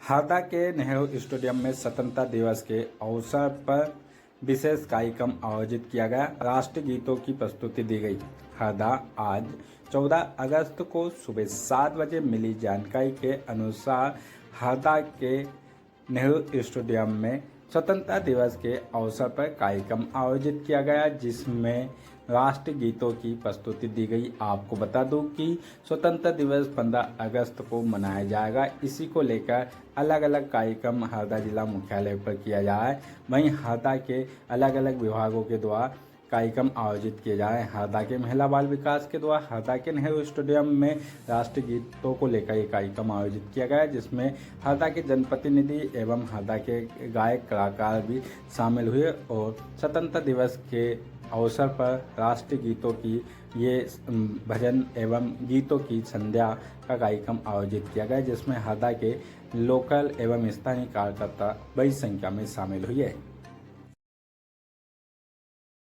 हरदा के नेहरू स्टेडियम में स्वतंत्रता दिवस के अवसर पर विशेष कार्यक्रम आयोजित किया गया। राष्ट्रीय गीतों की प्रस्तुति दी गई। हरदा आज 14 अगस्त को सुबह 7 बजे मिली जानकारी के अनुसार हरदा के नेहरू स्टेडियम में स्वतंत्रता दिवस के अवसर पर कार्यक्रम आयोजित किया गया, जिसमें राष्ट्रीय गीतों की प्रस्तुति दी गई। आपको बता दूं कि स्वतंत्रता दिवस 15 अगस्त को मनाया जाएगा। इसी को लेकर अलग अलग कार्यक्रम हरदा जिला मुख्यालय पर किया जा रहा है। वहीं हरदा के अलग अलग विभागों के द्वारा कार्यक्रम आयोजित किए जा रहे हैं। हरदा के महिला बाल विकास के द्वारा हरदा के नेहरू स्टेडियम में राष्ट्रीय गीतों को लेकर एक कार्यक्रम आयोजित किया गया, जिसमें हरदा के जनप्रतिनिधि एवं हरदा के गायक कलाकार भी शामिल हुए और स्वतंत्रता दिवस के अवसर पर राष्ट्रीय गीतों की ये भजन एवं गीतों की संध्या का कार्यक्रम आयोजित किया गया, जिसमें हरदा के लोकल एवं स्थानीय कार्यकर्ता बड़ी संख्या में शामिल हुए।